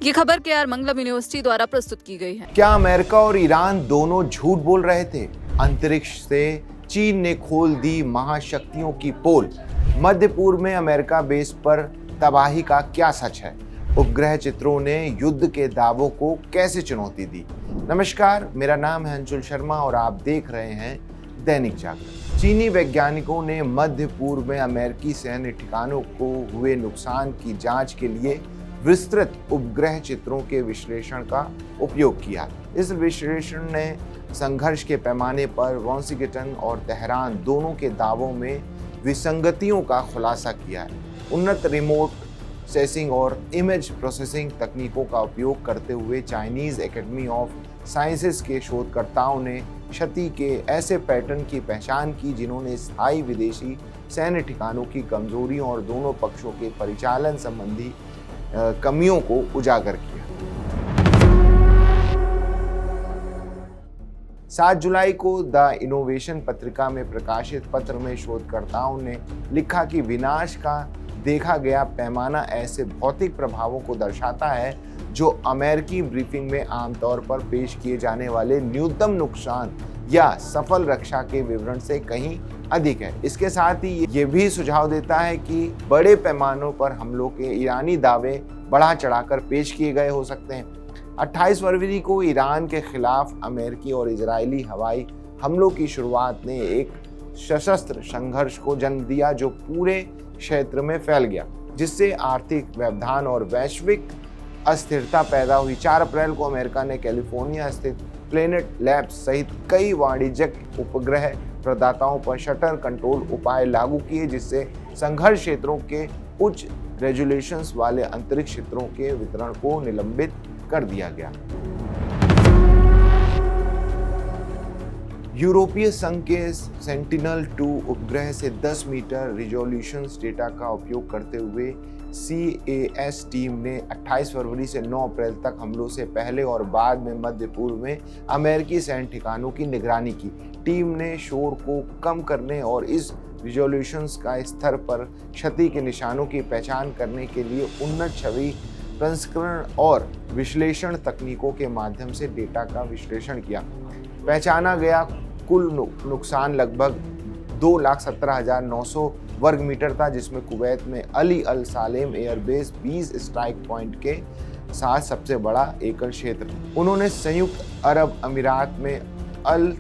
ये खबर केआर मंगलम यूनिवर्सिटी द्वारा प्रस्तुत की गई है। क्या अमेरिका और ईरान दोनों झूठ बोल रहे थे? अंतरिक्ष से चीन ने खोल दी महाशक्तियों की पोल। मध्य पूर्व में अमेरिका बेस पर तबाही का क्या सच है? उपग्रह चित्रों ने युद्ध के दावों को कैसे चुनौती दी? नमस्कार, मेरा नाम है अंशुल शर्मा और आप देख रहे हैं दैनिक जागरण। चीनी वैज्ञानिकों ने मध्य पूर्व में अमेरिकी सैन्य ठिकानों को हुए नुकसान की जांच के लिए विस्तृत उपग्रह चित्रों के विश्लेषण का उपयोग किया। इस विश्लेषण ने संघर्ष के पैमाने पर वाशिंगटन और तेहरान दोनों के दावों में विसंगतियों का खुलासा किया है। उन्नत रिमोट सेंसिंग और इमेज प्रोसेसिंग तकनीकों का उपयोग करते हुए चाइनीज एकेडमी ऑफ साइंसेस के शोधकर्ताओं ने क्षति के ऐसे पैटर्न की पहचान की जिन्होंने स्थायी विदेशी सैन्य ठिकानों की कमजोरियों और दोनों पक्षों के परिचालन संबंधी कमियों को उजागर किया। 7 जुलाई को द इनोवेशन पत्रिका में प्रकाशित पत्र में शोधकर्ताओं ने लिखा कि विनाश का देखा गया पैमाना ऐसे भौतिक प्रभावों को दर्शाता है जो अमेरिकी ब्रीफिंग में आमतौर पर पेश किए जाने वाले न्यूनतम नुकसान या सफल रक्षा के विवरण से कहीं अधिक है। इसके साथ ही ये भी सुझाव देता है कि बड़े पैमानों पर हमलों के ईरानी दावे बढ़ा चढ़ाकर पेश किए गए हो सकते हैं। 28 फरवरी को ईरान के खिलाफ अमेरिकी और इजरायली हवाई हमलों की शुरुआत ने एक सशस्त्र संघर्ष को जन्म दिया जो पूरे क्षेत्र में फैल गया, जिससे आर्थिक व्यवधान और वैश्विक अस्थिरता पैदा हुई। 4 अप्रैल को अमेरिका ने कैलिफोर्निया स्थित प्लेनेट लैब्स सहित कई वाणिज्यिक उपग्रह प्रदाताओं पर शटर कंट्रोल उपाय लागू किए, जिससे संघर्ष क्षेत्रों के उच्च रेजोल्यूशंस वाले अंतरिक्ष क्षेत्रों के वितरण को निलंबित कर दिया गया। यूरोपीय संघ के सेंटिनल-2 उपग्रह से 10 मीटर रिजोल्यूशन डेटा का उपयोग करते हुए CAS टीम ने 28 फरवरी से 9 अप्रैल तक हमलों से पहले और बाद में मध्य पूर्व में अमेरिकी सैन्य ठिकानों की निगरानी की। टीम ने शोर को कम करने और इस रिजोल्यूशंस का स्तर पर क्षति के निशानों की पहचान करने के लिए उन्नत छवि प्रसंस्करण और विश्लेषण तकनीकों के माध्यम से डेटा का विश्लेषण किया। पहचाना गया कुल नुकसान लगभग 2,17,900 वर्ग मीटर था, जिसमें कुवैत में अली अल सालेम एयरबेस 20 स्ट्राइक पॉइंट के साथ सबसे बड़ा एकल क्षेत्र। उन्होंने संयुक्त अरब अमीरात में अल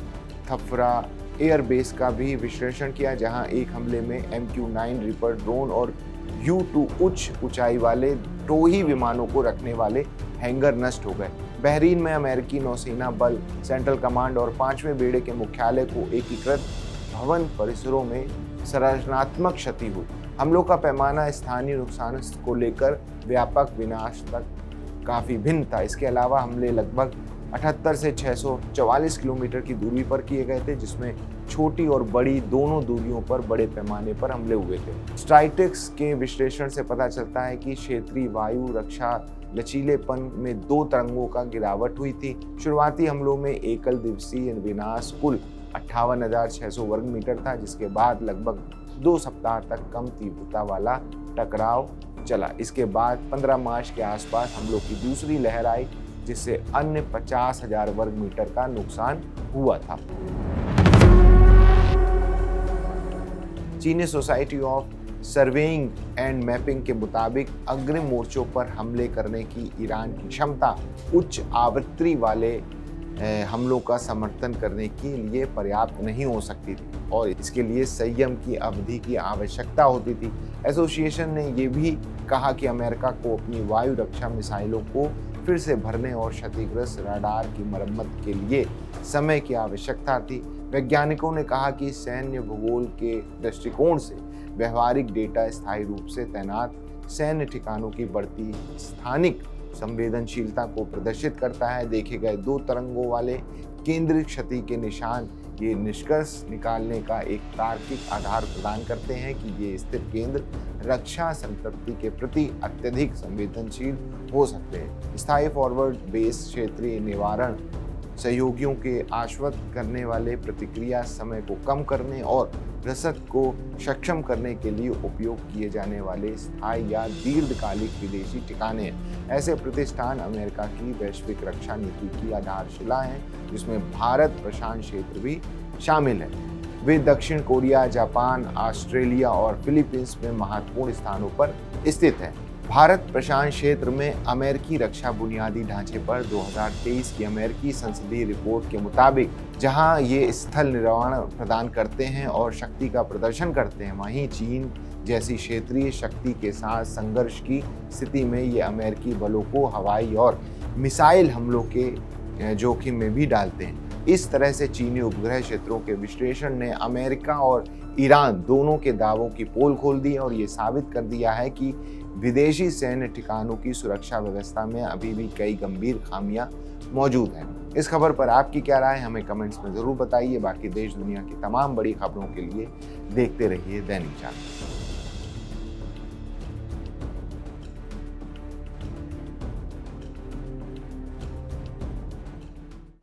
थफरा एयरबेस का भी विश्लेषण किया, जहां एक हमले में MQ-9 रिपर ड्रोन और U-2 उच्च ऊंचाई वाले टोही विमानों को रखने वाले हैंगर नष्ट हो गए। बहरीन में अमेरिकी नौसेना बल सेंट्रल कमांड और 5वें बेड़े के मुख्यालय को एकीकृत भवन परिसरों में संरचनात्मक क्षति हुई। हमलों का पैमाना स्थानीय नुकसान को लेकर व्यापक विनाश तक काफी भिन्न था। इसके अलावा हमले लगभग 78 से 644 किलोमीटर की दूरी पर किए गए थे, जिसमें छोटी और बड़ी दोनों दूरियों पर बड़े पैमाने पर हमले हुए थे। स्ट्राइटेक्स के विश्लेषण से पता चलता है कि क्षेत्रीय वायु रक्षा लचीलेपन में 2 तरंगों का गिरावट हुई थी। शुरुआती हमलों में एकल दिवसीय विनाश कुल 58,600 वर्ग मीटर था, जिसके बाद लगभग 2 सप्ताह तक कम तीव्रता वाला टकराव चला। इसके बाद 15 मार्च के आसपास हमलों की दूसरी लहर आई, जिससे अन्य 50,000 वर्ग मीटर का नुकसान हुआ था। चीनी society of surveying and mapping के मुताबिक अग्रिम मोर्चों पर हमले करने की ईरान की क्षमता उच्च आवृत्ति वाले हमलों का समर्थन करने के लिए पर्याप्त नहीं हो सकती थी और इसके लिए संयम की अवधि की आवश्यकता होती थी। एसोसिएशन ने यह भी कहा कि अमेरिका को अपनी वायु रक्षा मिसाइलों को फिर से भरने और क्षतिग्रस्त रडार की मरम्मत के लिए समय की आवश्यकता थी। वैज्ञानिकों ने कहा कि सैन्य भूगोल के दृष्टिकोण से व्यवहारिक डेटा स्थायी रूप से तैनात सैन्य ठिकानों की बढ़ती स्थानिक संवेदनशीलता को प्रदर्शित करता है। देखे गए 2 तरंगों वाले केंद्रित क्षति के निशान ये निष्कर्ष निकालने का एक तार्किक आधार प्रदान करते हैं कि ये स्थिर केंद्र रक्षा संतृप्ति के प्रति अत्यधिक संवेदनशील हो सकते हैं। स्थायी फॉरवर्ड बेस क्षेत्रीय निवारण सहयोगियों के आश्वस्त करने वाले प्रतिक्रिया समय को कम करने और रसद को सक्षम करने के लिए उपयोग किए जाने वाले स्थायी या दीर्घकालिक विदेशी ठिकाने हैं। ऐसे प्रतिष्ठान अमेरिका की वैश्विक रक्षा नीति की आधारशिला हैं, जिसमें भारत प्रशांत क्षेत्र भी शामिल है। वे दक्षिण कोरिया, जापान, ऑस्ट्रेलिया और फिलीपींस में महत्वपूर्ण स्थानों पर स्थित है। भारत प्रशांत क्षेत्र में अमेरिकी रक्षा बुनियादी ढांचे पर 2023 की अमेरिकी संसदीय रिपोर्ट के मुताबिक जहां ये स्थल निर्वहन प्रदान करते हैं और शक्ति का प्रदर्शन करते हैं, वहीं चीन जैसी क्षेत्रीय शक्ति के साथ संघर्ष की स्थिति में ये अमेरिकी बलों को हवाई और मिसाइल हमलों के जोखिम में भी डालते हैं। इस तरह से चीनी उपग्रह क्षेत्रों के विश्लेषण ने अमेरिका और ईरान दोनों के दावों की पोल खोल दी और ये साबित कर दिया है कि विदेशी सैन्य ठिकानों की सुरक्षा व्यवस्था में अभी भी कई गंभीर खामियां मौजूद हैं। इस खबर पर आपकी क्या राय है, हमें कमेंट्स में ज़रूर बताइए। बाकी देश दुनिया की तमाम बड़ी खबरों के लिए देखते रहिए दैनिक जागरण।